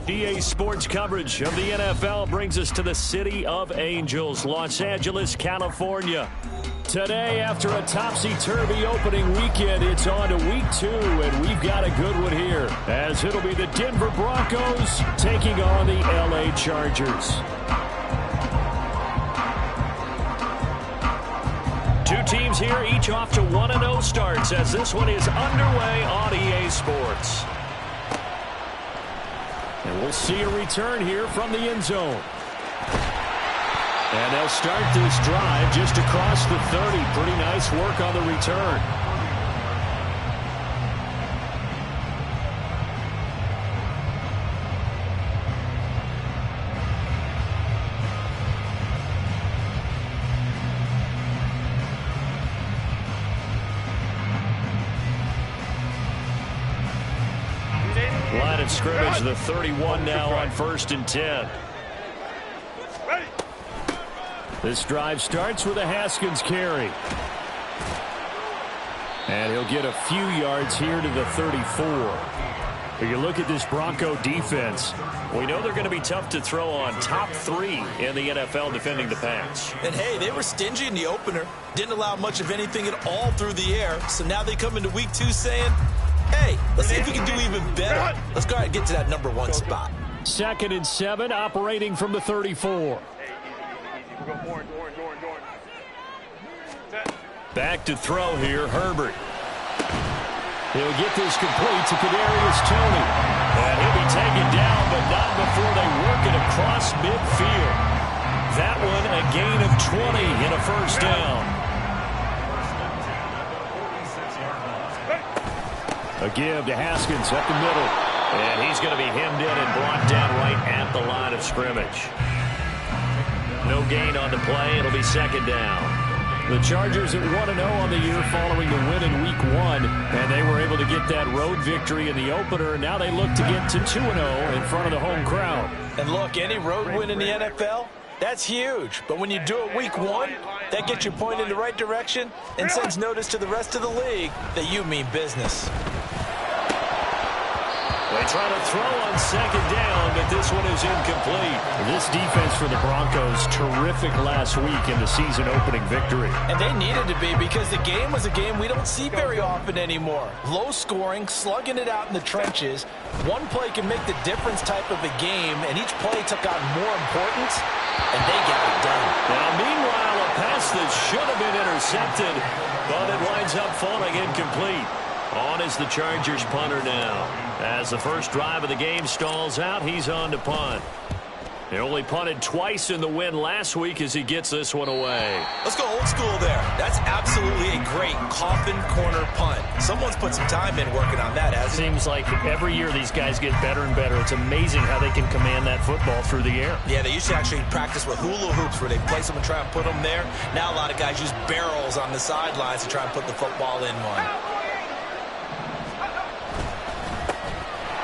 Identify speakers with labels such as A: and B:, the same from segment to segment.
A: EA Sports coverage of the NFL brings us to the City of Angels, Los Angeles, California. Today, after a topsy-turvy opening weekend, it's on to week 2, and we've got a good one here, as it'll be the Denver Broncos taking on the LA Chargers. Two teams here, each off to 1-0 starts, as this one is underway on EA Sports. And we'll see a return here from the end zone. And they'll start this drive just across the 30. Pretty nice work on the return. Line of scrimmage, the 31 now on 1st and 10. This drive starts with a Haskins carry. And he'll get a few yards here to the 34. If you look at this Bronco defense, we know they're going to be tough to throw on. Top 3 in the NFL defending the pass.
B: And hey, they were stingy in the opener. Didn't allow much of anything at all through the air. So now they come into week 2 saying, hey, let's see if we can do even better. Let's go ahead and get to that number 1 spot.
A: 2nd and 7, operating from the 34. Back to throw here, Herbert. He'll get this complete to Kadarius Toney. And he'll be taken down, but not before they work it across midfield. That one a gain of 20 in a first down. A give to Haskins up the middle. And he's going to be hemmed in and brought down right at the line of scrimmage. No gain on the play. It'll be 2nd down. The Chargers at 1-0 on the year following the win in Week 1. And they were able to get that road victory in the opener. Now they look to get to 2-0 in front of the home crowd.
B: And look, any road win in the NFL, that's huge. But when you do it Week 1, that gets you pointed in the right direction and sends notice to the rest of the league that you mean business.
A: They try to throw on 2nd down, but this one is incomplete. This defense for the Broncos, terrific last week in the season-opening victory.
B: And they needed to be, because the game was a game we don't see very often anymore. Low scoring, slugging it out in the trenches. One play can make the difference type of a game, and each play took on more importance, and they got it done.
A: Now, meanwhile, a pass that should have been intercepted, but it winds up falling incomplete. On is the Chargers punter now. As the first drive of the game stalls out, he's on to punt. He only punted twice in the win last week as he gets this one away.
B: Let's go old school there. That's absolutely a great coffin corner punt. Someone's put some time in working on that, hasn't he?
C: Seems like every year these guys get better and better. It's amazing how they can command that football through the air.
B: Yeah, they used to actually practice with hula hoops where they place them and try and put them there. Now a lot of guys use barrels on the sidelines to try and put the football in one.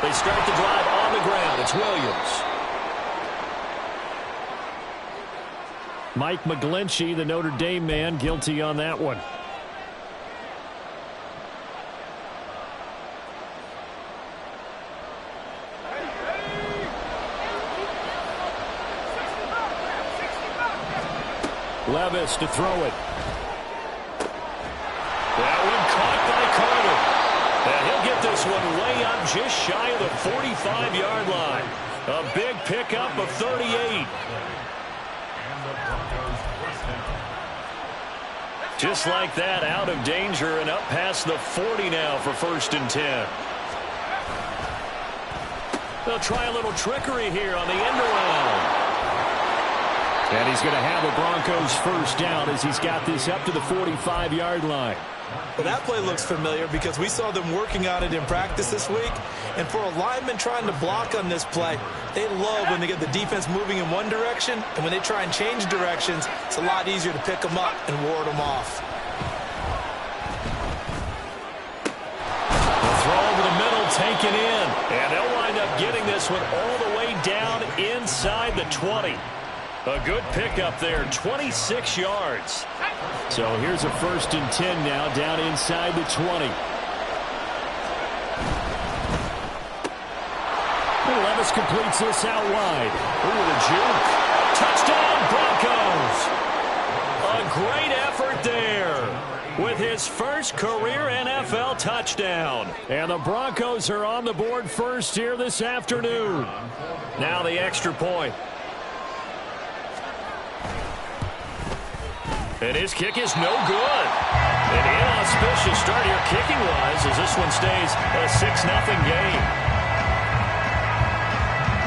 A: They start the drive on the ground. It's Williams.
C: Mike McGlinchey, the Notre Dame man, guilty on that one. Levis to throw it.
A: That one caught by Carter. And he'll get this one way up just shy of the 45-yard line. A big pickup of 38. Just like that, out of danger and up past the 40 now for 1st and 10. They'll try a little trickery here on the end around.
C: And he's going to have a Broncos first down as he's got this up to the 45-yard line.
B: Well, that play looks familiar because we saw them working on it in practice this week. And for a lineman trying to block on this play, they love when they get the defense moving in one direction. And when they try and change directions, it's a lot easier to pick them up and ward them off.
A: The throw over the middle taken in. And they'll wind up getting this one all the way down inside the 20. A good pickup there, 26 yards.
C: So here's a 1st and 10 now down inside the 20. And Levis completes this out wide.
A: Ooh, the juke. Touchdown, Broncos. A great effort there with his first career NFL touchdown.
C: And the Broncos are on the board first here this afternoon.
A: Now the extra point. And his kick is no good. An inauspicious start here kicking-wise as this one stays a 6-0 game.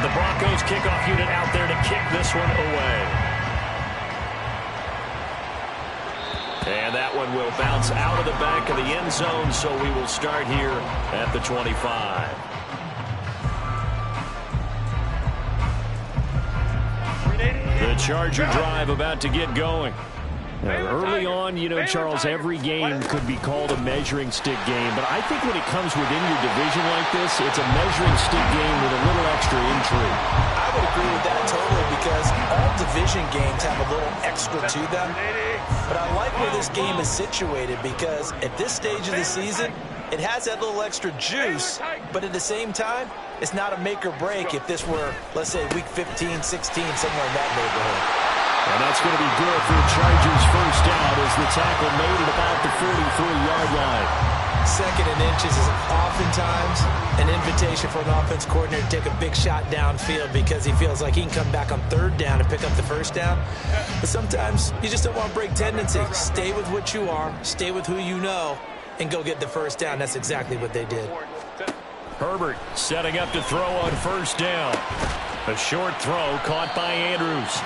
A: The Broncos kickoff unit out there to kick this one away. And that one will bounce out of the back of the end zone, so we will start here at the 25. The Charger drive about to get going.
C: Early on, you know, Charles, every game could be called a measuring stick game. But I think when it comes within your division like this, it's a measuring stick game with a little extra intrigue.
B: I would agree with that totally because all division games have a little extra to them. But I like where this game is situated because at this stage of the season, it has that little extra juice. But at the same time, it's not a make or break if this were, let's say, week 15, 16, somewhere in that neighborhood.
C: And that's going to be good for the Chargers first down as the tackle made at about the 43-yard line.
B: 2nd and inches is oftentimes an invitation for an offense coordinator to take a big shot downfield because he feels like he can come back on 3rd down and pick up the first down. But sometimes you just don't want to break tendency. Stay with what you are, stay with who you know, and go get the first down. That's exactly what they did.
A: Herbert setting up to throw on 1st down. A short throw caught by Andrews.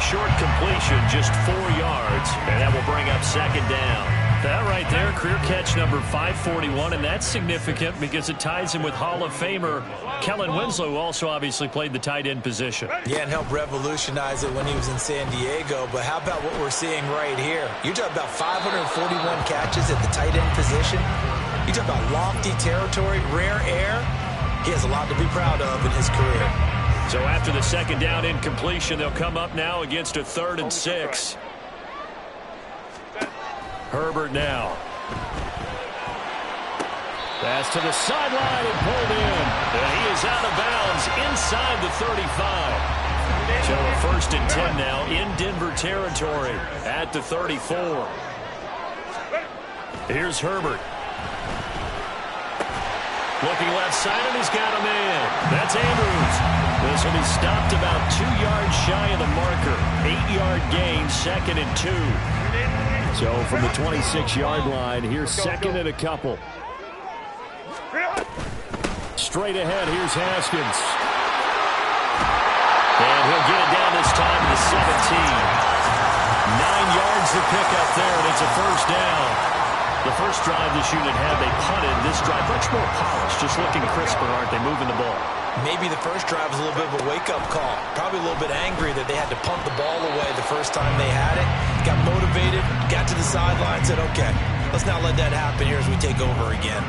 A: Short completion, just 4 yards, and that will bring up 2nd down.
C: That right there, career catch number 541, and that's significant because it ties him with Hall of Famer Kellen Winslow, who also obviously played the tight end position.
B: Yeah, and helped revolutionize it when he was in San Diego. But how about what we're seeing right here? You talk about 541 catches at the tight end position. You talk about lofty territory, rare air. He has a lot to be proud of in his career.
A: So after the 2nd down incompletion, they'll come up now against a 3rd and 6. Herbert now.
C: Pass to the sideline and pulled in.
A: And he is out of bounds inside the 35. So a 1st and 10 now in Denver territory at the 34. Here's Herbert. Looking left side, and he's got him in. That's Andrews. This will be stopped about 2 yards shy of the marker. 8-yard gain, 2nd and 2.
C: So from the 26-yard line, here's 2nd and a couple. Straight ahead, here's Haskins.
A: And he'll get it down this time to the 17. 9 yards to pick up there, and it's a first down. The first drive this unit had, they punted. This drive, much more polished, just looking crisper, aren't they, moving the ball?
B: Maybe the first drive was a little bit of a wake-up call. Probably a little bit angry that they had to punt the ball away the first time they had it. Got motivated, got to the sideline, said, okay, let's not let that happen here as we take over again.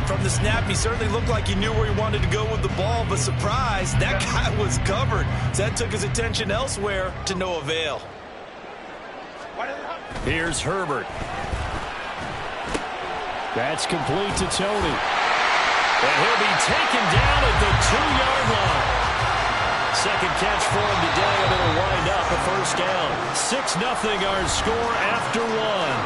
B: From the snap, he certainly looked like he knew where he wanted to go with the ball, but surprise, that guy was covered. So that took his attention elsewhere to no avail.
A: Here's Herbert.
C: That's complete to Tony.
A: And he'll be taken down at the 2-yard line. Second catch for him today, and it'll wind up a first down. 6-0 our score after one.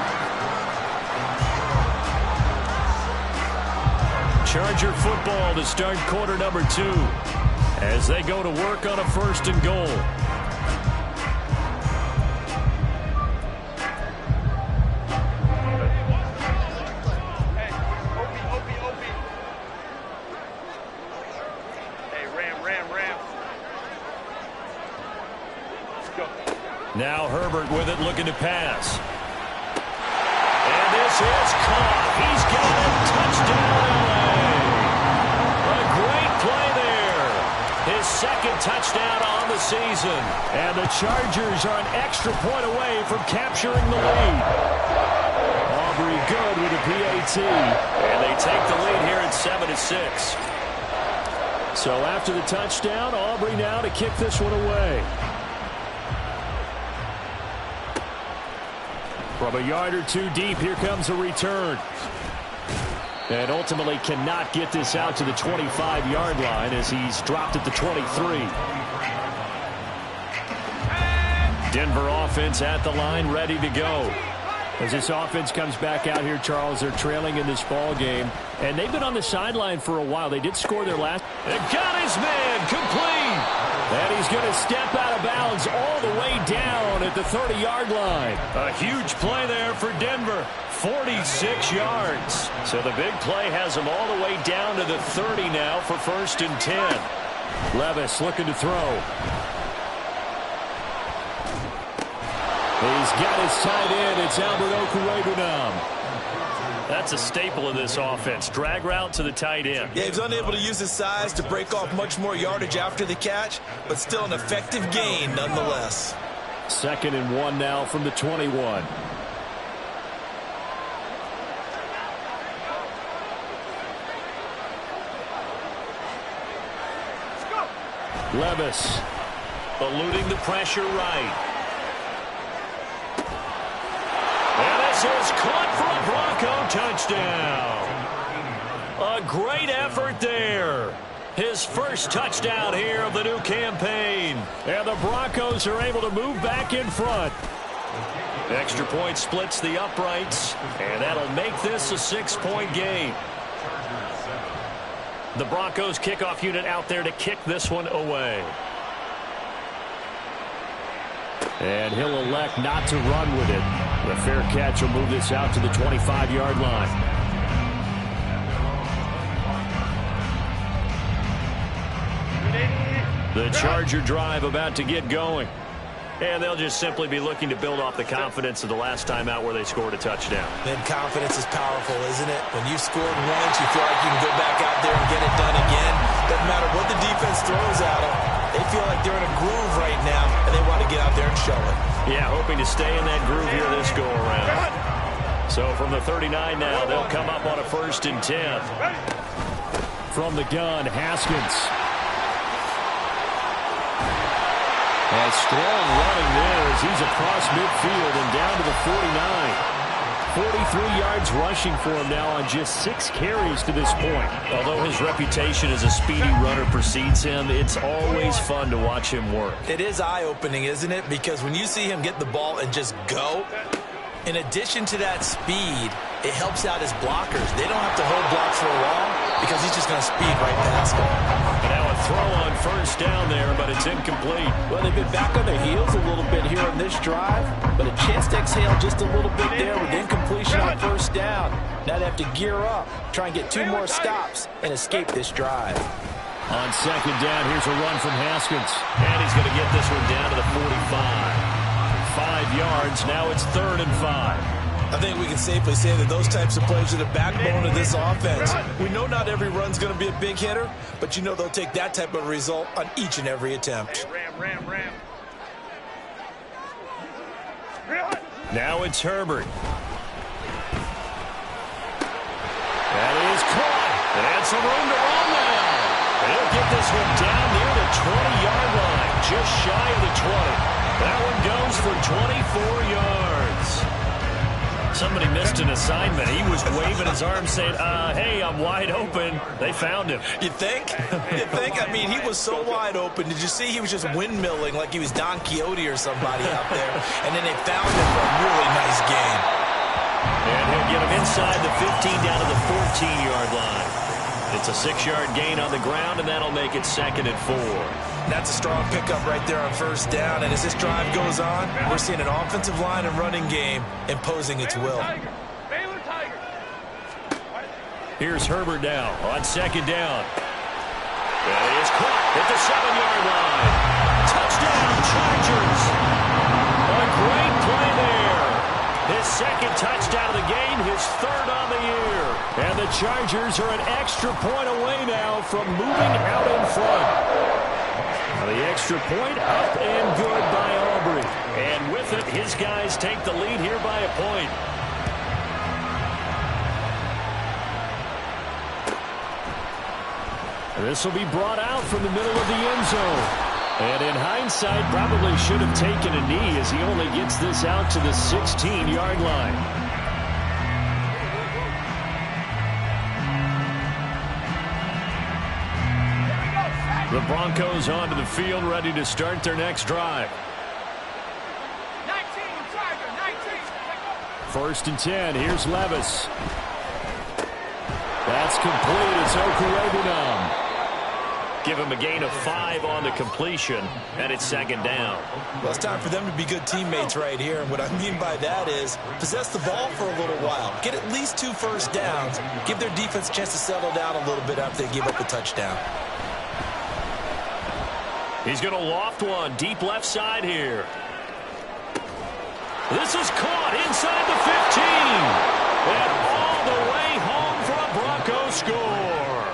A: Charger football to start quarter number 2 as they go to work on a first and goal. Now Herbert with it, looking to pass. And this is caught. He's got it. Touchdown, L.A. A great play there. His second touchdown on the season.
C: And the Chargers are an extra point away from capturing the lead. Aubrey good with a PAT.
A: And they take the lead here at 7-6.
C: So after the touchdown, Aubrey now to kick this one away. From a yard or two deep, here comes a return. And ultimately cannot get this out to the 25-yard line as he's dropped at the 23. Denver offense at the line, ready to go. As this offense comes back out here, Charles, they're trailing in this ball game. And they've been on the sideline for a while. They did score their last.
A: They've got his man complete.
C: And he's going to step out of bounds all the way down at the 30-yard line.
A: A huge play there for Denver. 46 yards. So the big play has him all the way down to the 30 now for first and 10.
C: Levis looking to throw. He's got his tight end. It's Albert Okwuegbunam.
A: That's a staple of this offense. Drag route to the tight end.
B: Yeah, he was unable to use his size to break off much more yardage after the catch, but still an effective gain nonetheless.
C: 2nd and 1 now from the 21. Levis
A: eluding the pressure right. And this is caught for a Bronco touchdown. A great effort there. His first touchdown here of the new campaign.
C: And the Broncos are able to move back in front.
A: Extra point splits the uprights, and that'll make this a 6-point game. The Broncos kickoff unit out there to kick this one away.
C: And he'll elect not to run with it. The fair catch will move this out to the 25-yard line.
A: The Charger drive about to get going. And they'll just simply be looking to build off the confidence of the last time out where they scored a touchdown.
B: Then confidence is powerful, isn't it? When you scored once, you feel like you can go back out there and get it done again. Doesn't matter what the defense throws at them. They feel like they're in a groove right now, and they want to get out there and show it.
A: Yeah, hoping to stay in that groove here this go-around. So from the 39 now, they'll come up on a 1st and 10.
C: From the gun, Haskins. And strong running there as he's across midfield and down to the 49. 43 yards rushing for him now on just 6 carries to this point.
A: Although his reputation as a speedy runner precedes him, it's always fun to watch him work.
B: It is eye-opening, isn't it? Because when you see him get the ball and just go, in addition to that speed, it helps out his blockers. They don't have to hold blocks for long because he's just going to speed right past them.
A: And now a throw on 1st down there, but it's incomplete.
B: Well, they've been back on their heels a little bit here on this drive, but a chance to exhale just a little bit there with incompletion on 1st down. Now they have to gear up, try and get 2 more stops and escape this drive.
C: On second down, here's a run from Haskins.
A: And he's going to get this one down to the 45.
C: 5 yards. Now it's 3rd and 5.
B: I think we can safely say that those types of plays are the backbone of this offense. We know not every run's going to be a big hitter, but you know they'll take that type of result on each and every attempt.
D: Ram.
C: Now it's Herbert. That is caught.
A: And some room to run now. He'll get this one down near the 20-yard line, just shy of the 20. That one goes for 24 yards. Somebody missed an assignment. He was waving his arms saying, hey, I'm wide open. They found him.
B: You think? You think? I mean, he was so wide open. Did you see he was just windmilling like he was Don Quixote or somebody out there? And then they found him for a really nice game.
A: And he'll get him inside the 15 down to the 14-yard line. It's a 6-yard gain on the ground, and that'll make it 2nd and 4.
B: That's a strong pickup right there on 1st down. And as this drive goes on, we're seeing an offensive line and running game imposing its will.
C: Here's Herbert now on 2nd down.
A: That is caught at the 7-yard line. Touchdown, Chargers. A great play there. His 2nd touchdown of the game, his 3rd on the year.
C: And the Chargers are an extra point away now from moving out in front. The extra point up and good by Aubrey.
A: And with it, his guys take the lead here by a point.
C: This will be brought out from the middle of the end zone. And in hindsight, probably should have taken a knee as he only gets this out to the 16-yard line. The Broncos onto the field, ready to start their next drive. 1st and 10. Here's Levis. That's complete. It's Okurebunom.
A: Give him a gain of 5 on the completion, and it's 2nd down.
B: Well, it's time for them to be good teammates right here. And what I mean by that is possess the ball for a little while. Get at least 2 first downs. Give their defense a chance to settle down a little bit after they give up a touchdown.
A: He's going to loft one deep left side here. This is caught inside the 15. And all the way home for a Broncos score.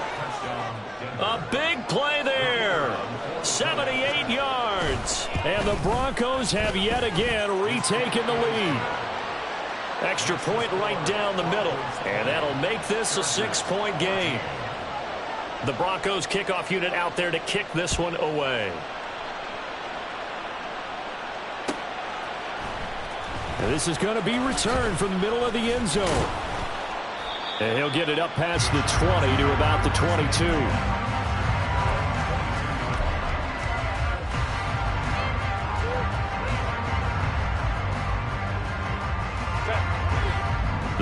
A: A big play there. 78 yards.
C: And the Broncos have yet again retaken the lead.
A: Extra point right down the middle. And that'll make this a 6-point game. The Broncos kickoff unit out there to kick this one away.
C: And this is going to be returned from the middle of the end zone. And he'll get it up past the 20 to about the 22.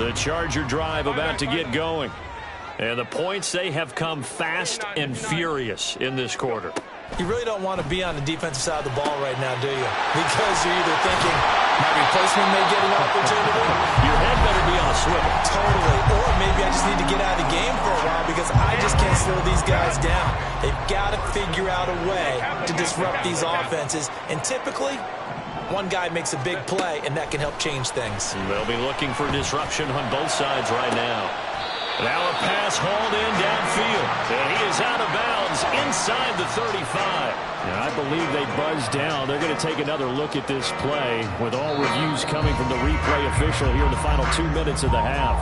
C: The Charger drive about to get going. And the points, they have come fast and furious in this quarter.
B: You really don't want to be on the defensive side of the ball right now, do you? Because you're either thinking, my replacement may get an opportunity.
A: Your head better be on a swivel.
B: Totally. Or maybe I just need to get out of the game for a while because I just can't slow these guys down. They've got to figure out a way to disrupt these offenses. And typically, one guy makes a big play, and that can help change things.
A: They'll be looking for disruption on both sides right now. Now a pass hauled in downfield. And he is out of bounds inside the 35.
C: And I believe they buzzed down. They're going to take another look at this play with all reviews coming from the replay official here in the final 2 minutes of the half.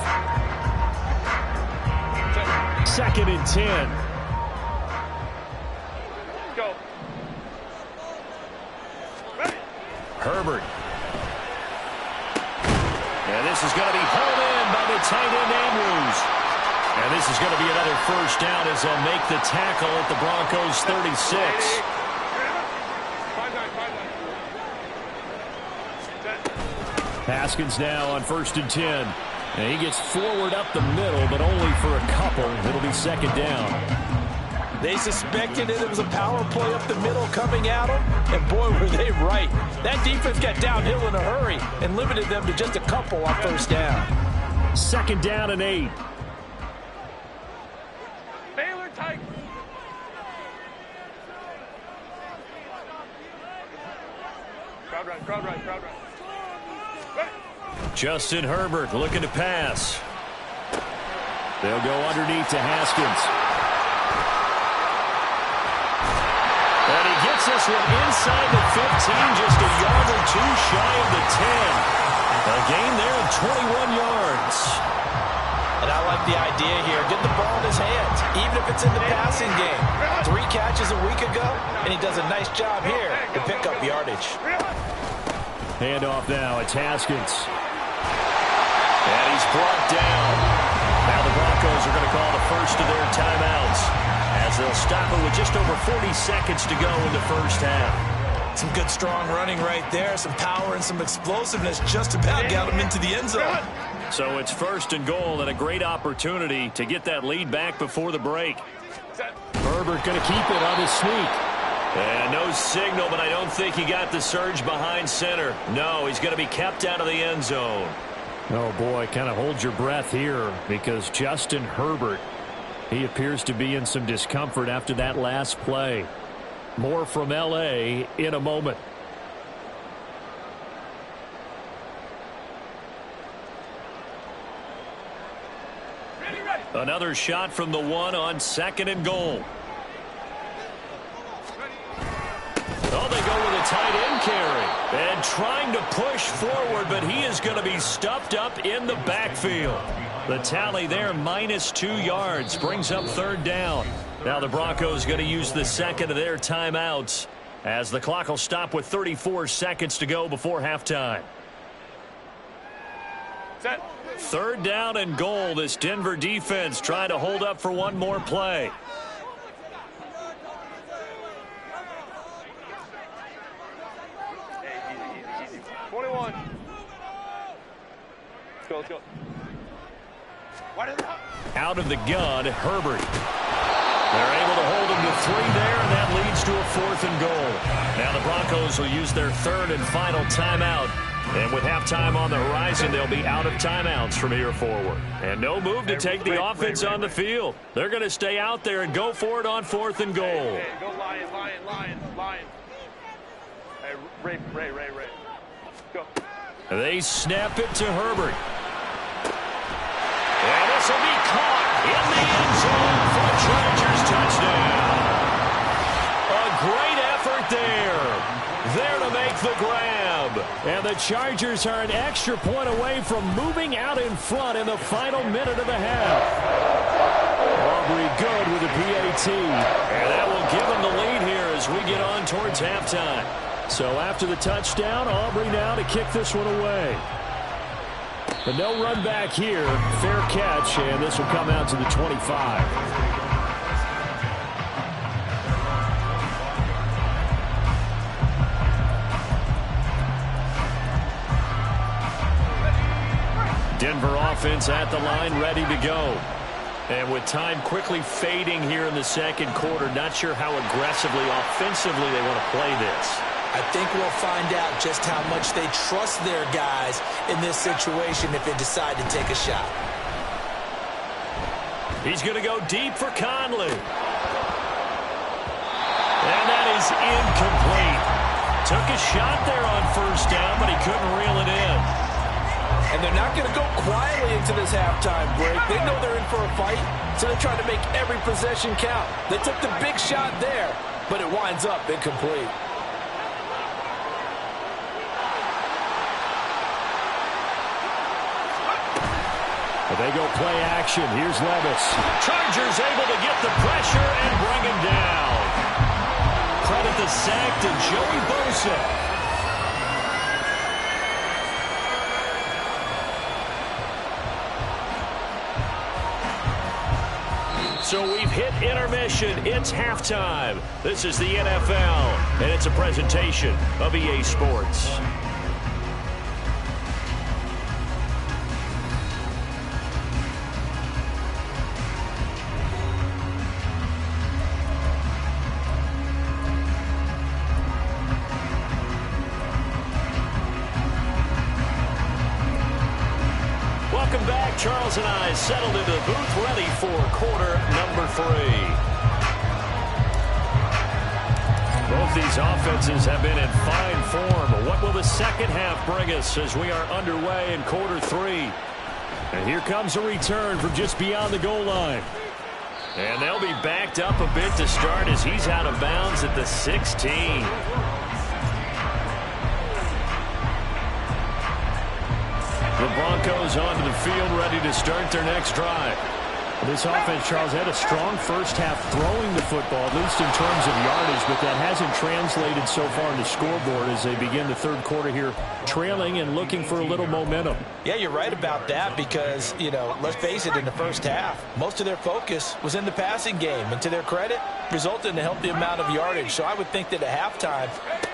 C: 2nd and 10.
D: Go.
C: Herbert.
A: And this is going to be hauled in by the tight end Andrews. And this is going to be another first down as they'll make the tackle at the Broncos 36.
C: Haskins now on 1st and 10. And he gets forward up the middle, but only for a couple. It'll be 2nd down.
B: They suspected it was a power play up the middle coming at them, and boy, were they right. That defense got downhill in a hurry and limited them to just a couple on 1st down.
C: 2nd down and 8.
A: Justin Herbert looking to pass. They'll go underneath to Haskins. And he gets this one inside the 15, just a yard or two shy of the 10. A gain there of 21 yards.
B: And I like the idea here. Get the ball in his hands, even if it's in the passing game. 3 catches a week ago, and he does a nice job here to pick up yardage.
A: Handoff now. It's Haskins. And he's brought down. Now the Broncos are going to call the first of their timeouts as they'll stop it with just over 40 seconds to go in the first half.
B: Some good, strong running right there. Some power and some explosiveness just about got him into the end zone.
A: So it's first and goal and a great opportunity to get that lead back before the break.
C: Herbert going to keep it on his sneak.
A: And no signal, but I don't think he got the surge behind center. No, he's going to be kept out of the end zone.
C: Oh, boy, kind of hold your breath here because Justin Herbert, he appears to be in some discomfort after that last play. More from L.A. in a moment.
A: Another shot from the 1 on 2nd and goal. Oh, they go with a tight end carry. And trying to push forward, but he is going to be stuffed up in the backfield. The tally there, -2 yards, brings up 3rd down. Now the Broncos going to use the second of their timeouts as the clock will stop with 34 seconds to go before halftime.
D: Set.
A: 3rd down and goal. This Denver defense trying to hold up for one more play.
D: Easy. 21. Let's go.
A: Out of the gun, Herbert. They're able to hold him to 3 there, and that leads to a 4th and goal. Now the Broncos will use their 3rd and final timeout. And with halftime on the horizon, they'll be out of timeouts from here forward. And no move to take the offense on the field. They're going to stay out there and go for it on 4th and goal.
D: Hey, go Lion. Hey, Ray. Go.
A: They snap it to Herbert. And this will be caught in the end zone for a Chargers touchdown. A great effort there. There to make the grab.
C: And the Chargers are an extra point away from moving out in front in the final minute of the half. Aubrey good with the PAT.
A: And that will give them the lead here as we get on towards halftime.
C: So after the touchdown, Aubrey now to kick this one away. But no run back here. Fair catch, and this will come out to the 25.
A: Denver offense at the line, ready to go. And with time quickly fading here in the second quarter, not sure how aggressively, offensively they want to play this.
B: I think we'll find out just how much they trust their guys in this situation if they decide to take a shot.
A: He's going to go deep for Conley. And that is incomplete. Took a shot there on 1st down, but he couldn't reel it in.
B: And they're not going to go quietly into this halftime break. They know they're in for a fight, so they're trying to make every possession count. They took the big shot there, but it winds up incomplete.
C: They go play action. Here's Levis.
A: Chargers able to get the pressure and bring him down. Credit the sack to Joey Bosa. So we've hit intermission. It's halftime. This is the NFL, and it's a presentation of EA Sports. Welcome back. Charles and I settled into the booth, ready for quarter number 3. Both Both these offenses have been in fine form. What will the second half bring us as we are underway in quarter 3? And here comes a return from just beyond the goal line. And they'll be backed up a bit to start as he's out of bounds at the 16. The Broncos onto the field, ready to start their next drive.
C: This offense, Charles, had a strong first half throwing the football, at least in terms of yardage, but that hasn't translated so far in the scoreboard as they begin the third quarter here, trailing and looking for a little momentum.
B: Yeah, you're right about that because, you know, let's face it, in the first half, most of their focus was in the passing game, and to their credit, resulted in a healthy amount of yardage. So I would think that at halftime,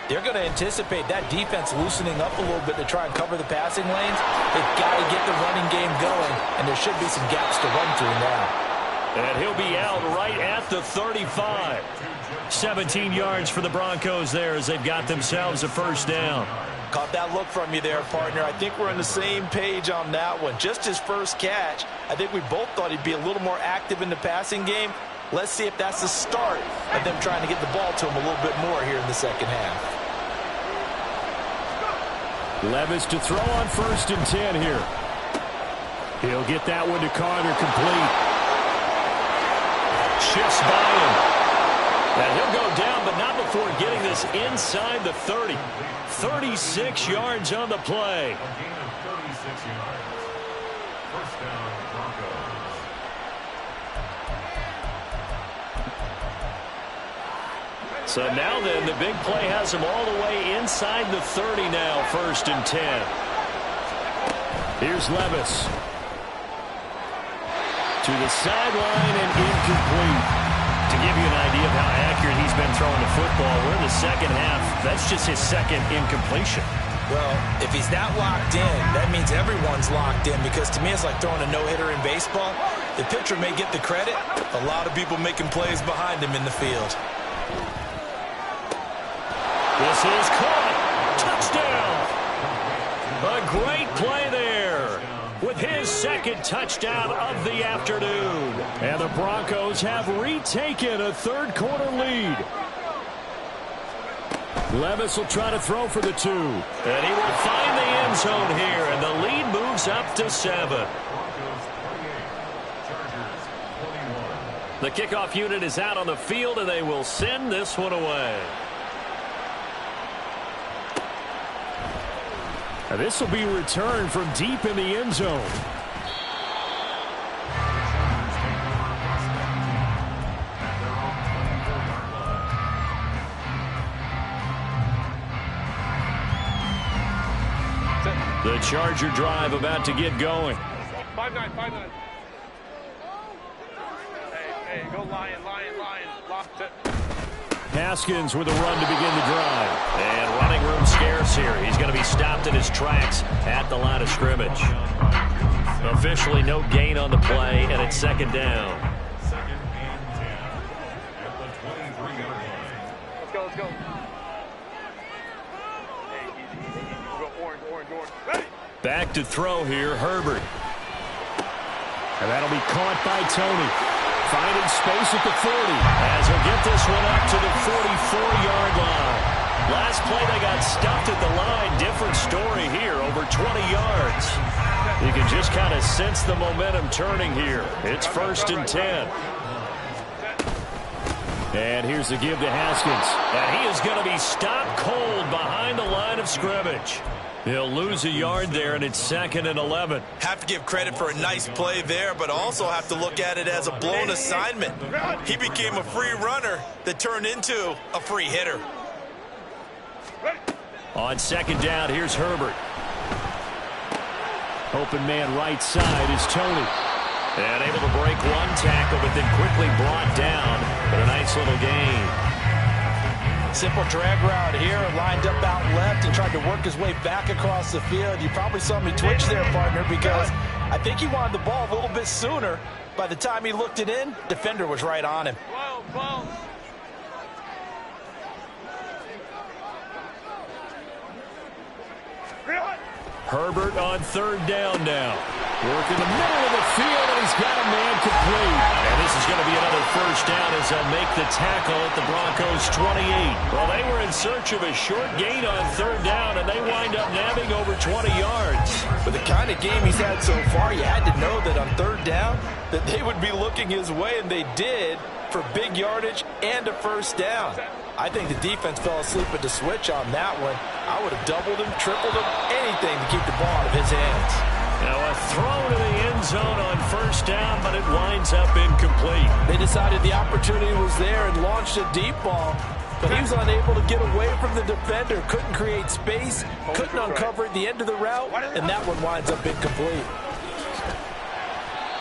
B: they're going to anticipate that defense loosening up a little bit to try and cover the passing lanes. They've got to get the running game going, and there should be some gaps to run through now.
A: And he'll be out right at the 35. 17 yards for the Broncos there as they've got themselves a first down.
B: Caught that look from you there, partner. I think we're on the same page on that one. Just his first catch, I think we both thought he'd be a little more active in the passing game. Let's see if that's the start of them trying to get the ball to him a little bit more here in the second half.
C: Levis to throw on 1st and 10 here. He'll get that one to Carter, complete.
A: Shifts by him. And he'll go down, but not before getting this inside the 30. 36 yards on the play. So now then, the big play has him all the way inside the 30 now, 1st and 10. Here's Levis. To the sideline and incomplete. To give you an idea of how accurate he's been throwing the football, we're in the second half. That's just his second incompletion.
B: Well, if he's not locked in, that means everyone's locked in, because to me it's like throwing a no-hitter in baseball. The pitcher may get the credit. A lot of people making plays behind him in the field.
A: This is caught. Touchdown. A great play there with his second touchdown of the afternoon.
C: And the Broncos have retaken a third quarter lead. Levis will try to throw for the 2.
A: And he will find the end zone here, and the lead moves up to 7. The kickoff unit is out on the field, and they will send this one away.
C: Now this will be returned from deep in the end zone.
A: The Charger drive about to get going.
D: 5-9, 5-9. Hey, go Lion. Locked it.
C: Haskins with a run to begin the drive.
A: And running room scarce here. He's going to be stopped in his tracks at the line of scrimmage. Officially no gain on the play, and it's second down.
D: Let's go. Hey, easy. Go orange. Ready?
C: Back to throw here, Herbert. And that'll be caught by Tony. Finding space at the 40.
A: As he'll get this one up to the 44-yard line. Last play they got stuffed at the line. Different story here, over 20 yards. You can just kind of sense the momentum turning here. It's 1st and 10.
C: And here's the give to Haskins.
A: And he is going to be stopped cold behind the line of scrimmage. He'll lose a yard there, and it's 2nd and 11.
B: Have to give credit for a nice play there, but also have to look at it as a blown assignment. He became a free runner that turned into a free hitter.
A: On 2nd down, here's Herbert.
C: Open man right side is Tony.
A: And able to break one tackle, but then quickly brought down. But a nice little gain.
B: Simple drag route here, lined up out left and tried to work his way back across the field. You probably saw me twitch there, partner, because I think he wanted the ball a little bit sooner. By the time he looked it in, defender was right on him.
D: 12.
C: Herbert on third down now. Work in the middle of the field, and he's got a man complete.
A: And this is going to be another first down as they'll make the tackle at the Broncos' 28.
C: Well, they were in search of a short gain on third down, and they wind up nabbing over 20 yards.
B: With the kind of game he's had so far, you had to know that on third down that they would be looking his way, and they did, for big yardage and a first down. I think the defense fell asleep at the switch on that one. I would have doubled him, tripled him, anything to keep the ball out of his hands.
C: Now a throw to the end zone on first down, but it winds up incomplete.
B: They decided the opportunity was there and launched a deep ball, but he was unable to get away from the defender. Couldn't create space, couldn't uncover at the end of the route, and that one winds up incomplete.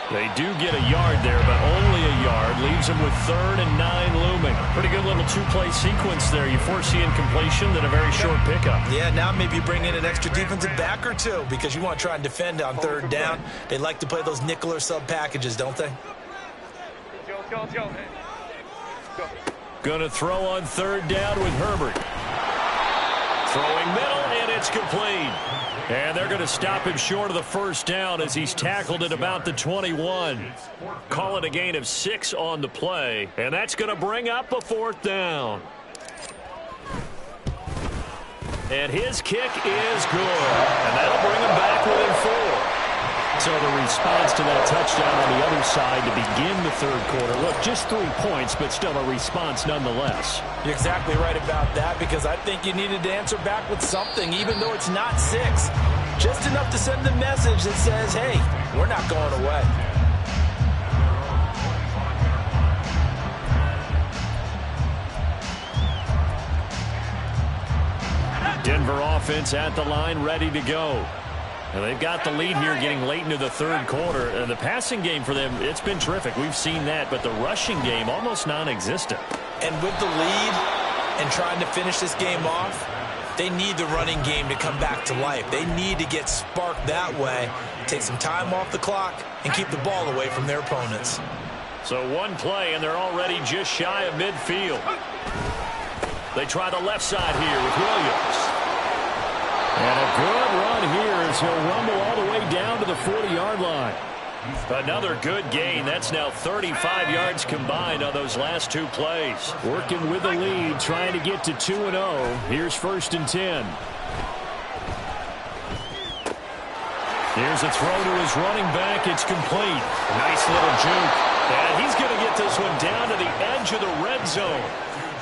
C: They do get a yard there, but only a yard. Leaves them with 3rd and 9 looming. Pretty good little two-play sequence there. You foresee incompletion, then a very short pickup.
B: Yeah, now maybe you bring in an extra defensive back or two because you want to try and defend on third down. They like to play those nickel or sub packages, don't they?
D: Let's go.
C: Going to throw on third down with Herbert. Throwing middle, and it's complete. And they're going to stop him short of the first down as he's tackled at about the 21. Call it a gain of 6 on the play, and that's going to bring up a 4th down. And his kick is good, and that'll bring him back within 4. So the response to that touchdown on the other side to begin the third quarter. Look, just 3 points, but still a response nonetheless.
B: You're exactly right about that because I think you needed to answer back with something, even though it's not 6. Just enough to send the message that says, hey, we're not going away.
C: Denver offense at the line, ready to go. And they've got the lead here getting late into the third quarter. And the passing game for them, it's been terrific. We've seen that, but the rushing game almost non-existent.
B: And with the lead and trying to finish this game off, they need the running game to come back to life. They need to get sparked that way, take some time off the clock, and keep the ball away from their opponents.
C: So one play, and they're already just shy of midfield. They try the left side here with Williams. And a good run here as he'll rumble all the way down to the 40-yard line. Another good gain. That's now 35 yards combined on those last 2 plays. Working with the lead, trying to get to 2-0. Here's 1st and 10. Here's a throw to his running back. It's complete. Nice little juke. And he's going to get this one down to the edge of the red zone.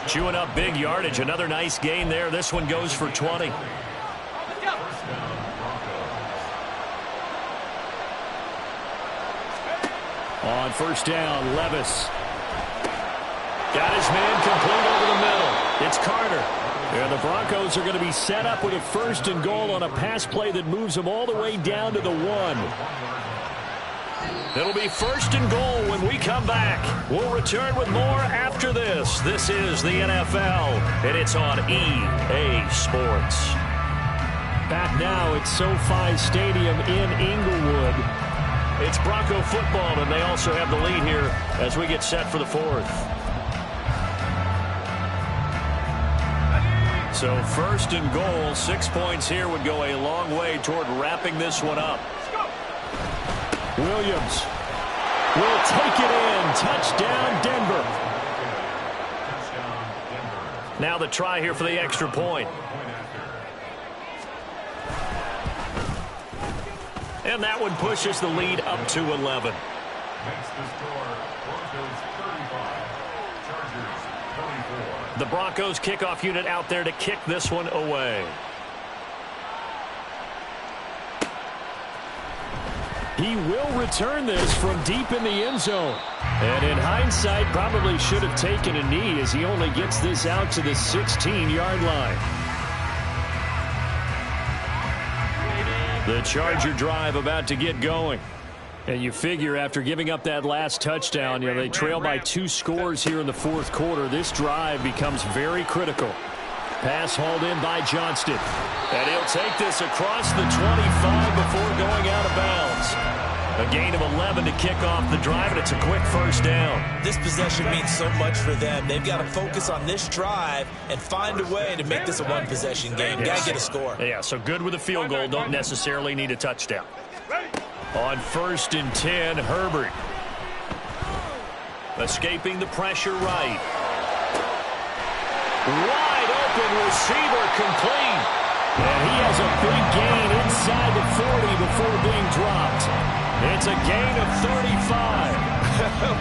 C: Chewing up big yardage. Another nice gain there. This one goes for 20. On first down, Levis. Got his man complete over the middle. It's Carter. And the Broncos are going to be set up with a 1st and goal on a pass play that moves them all the way down to the 1. It'll be 1st and goal when we come back. We'll return with more after this. This is the NFL, and it's on EA Sports. Back now at SoFi Stadium in Inglewood. It's Bronco football, and they also have the lead here as we get set for the 4th. So 1st and goal, 6 points here would go a long way toward wrapping this one up. Williams will take it in. Touchdown, Denver. Now the try here for the extra point. And that one pushes the lead up to 11. The Broncos kickoff unit out there to kick this one away. He will return this from deep in the end zone. And in hindsight, probably should have taken a knee as he only gets this out to the 16-yard line. The Charger drive about to get going. And you figure after giving up that last touchdown, they trail by 2 scores here in the 4th quarter. This drive becomes very critical. Pass hauled in by Johnston. And he'll take this across the 25 before going out of bounds.
A: A gain of 11 to kick off the drive, and it's a quick first down.
B: This possession means so much for them. They've got to focus on this drive and find a way to make this a one-possession game. Got to get a score.
A: Yeah, so good with a field goal. Don't necessarily need a touchdown. On 1st and 10, Herbert. Escaping the pressure right. Wide open receiver complete. And he has a big gain inside the 40 before being dropped. It's a gain of 35.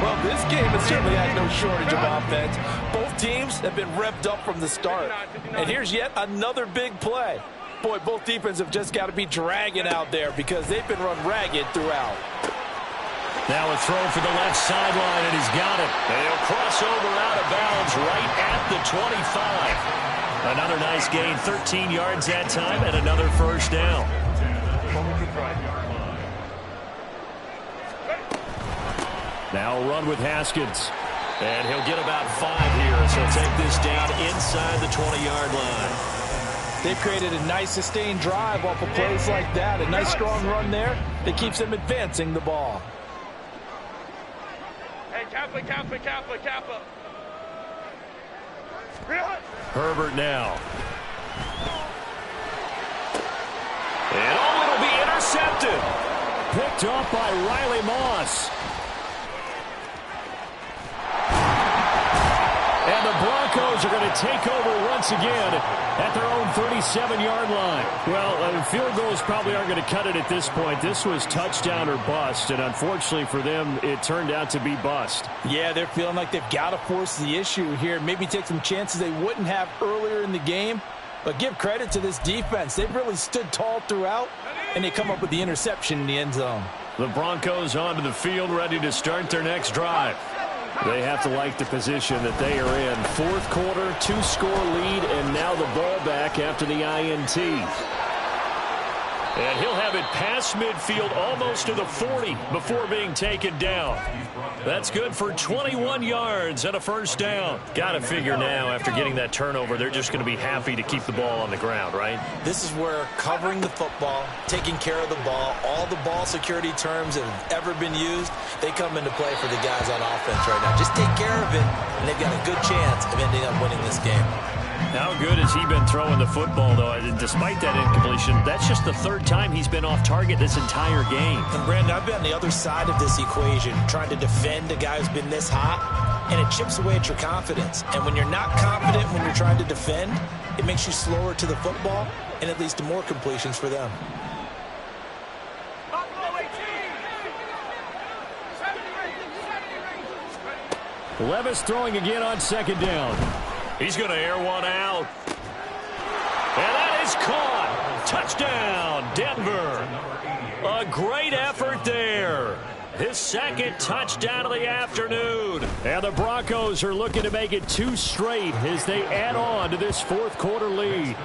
B: Well, this game has certainly had no shortage of offense. Both teams have been revved up from the start. And here's yet another big play. Boy, both defenses have just got to be dragging out there because they've been run ragged throughout.
A: Now a throw for the left sideline, and he's got it. And he'll cross over out of bounds right at the 25. Another nice gain, 13 yards that time, and another first down. Now a run with Haskins. And he'll get about 5 here as he'll take this down inside the 20-yard line.
B: They've created a nice sustained drive off of plays like that. A nice strong run there that keeps them advancing the ball.
D: Hey, Kappa.
A: Herbert now. And it'll be intercepted.
C: Picked off by Riley Moss. And the Broncos are going to take over once again at their own 37-yard line. Well, field goals probably aren't going to cut it at this point. This was touchdown or bust, and unfortunately for them, it turned out to be bust.
B: Yeah, they're feeling like they've got to force the issue here. Maybe take some chances they wouldn't have earlier in the game. But give credit to this defense. They've really stood tall throughout, and they come up with the interception in the end zone.
C: The Broncos onto the field, ready to start their next drive. They have to like the position that they are in. 4th quarter, 2-score lead, and now the ball back after the INT.
A: And he'll have it past midfield almost to the 40 before being taken down. That's good for 21 yards and a first down. Got to figure now after getting that turnover, they're just going to be happy to keep the ball on the ground, right?
B: This is where covering the football, taking care of the ball, all the ball security terms that have ever been used, they come into play for the guys on offense right now. Just take care of it, and they've got a good chance of ending up winning this game.
C: How good has he been throwing the football, though? Despite that incompletion, that's just the 3rd time he's been off target this entire game.
B: And, Brandon, I've been on the other side of this equation, trying to defend a guy who's been this hot, and it chips away at your confidence. And when you're not confident when you're trying to defend, it makes you slower to the football, and it leads to more completions for them.
C: Levis throwing again on 2nd down.
A: He's going to air one out. And that is caught. Touchdown, Denver. A great effort there. His 2nd touchdown of the afternoon.
C: And the Broncos are looking to make it 2 straight as they add on to this 4th quarter lead.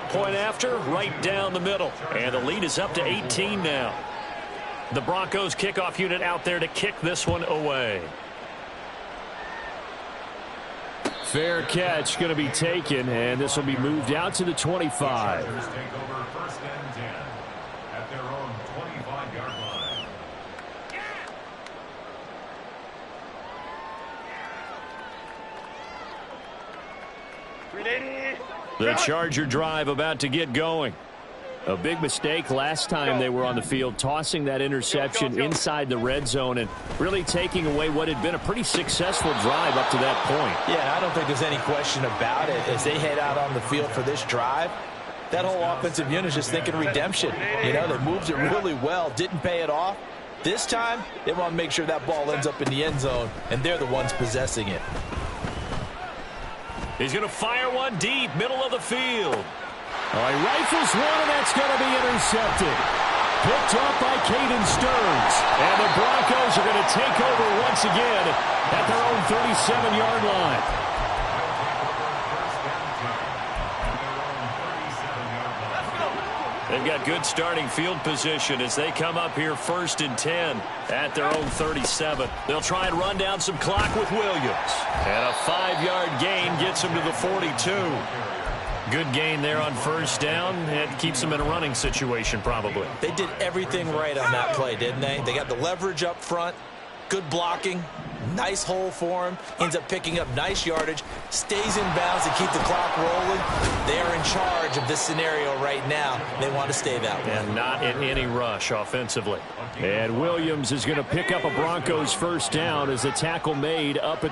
A: Point after, right down the middle. And the lead is up to 18 now. The Broncos kickoff unit out there to kick this one away.
C: Fair catch going to be taken, and this will be moved out to the 25.
A: The Charger drive about to get going.
C: A big mistake last time they were on the field, tossing that interception inside the red zone and really taking away what had been a pretty successful drive up to that point.
B: Yeah, I don't think there's any question about it. As they head out on the field for this drive, that whole offensive unit is just thinking redemption. You know, they moved it really well, didn't pay it off. This time, they want to make sure that ball ends up in the end zone, and they're the ones possessing it.
A: He's going to fire one deep, middle of the field.
C: All right, rifles one, and that's going to be intercepted. Picked off by Caden Stearns. And the Broncos are going to take over once again at their own 37-yard line. They've got good starting field position as they come up here 1st and 10 at their own 37.
A: They'll try and run down some clock with Williams. And a 5-yard gain gets him to the 42. Good gain there on first down. It keeps them in a running situation probably.
B: They did everything right on that play, didn't they? They got the leverage up front, good blocking, nice hole for him, ends up picking up nice yardage, stays in bounds to keep the clock rolling. They are in charge of this scenario right now. They want to stay that way.
A: And not in any rush offensively.
C: And Williams is going to pick up a Broncos first down as the tackle made up at the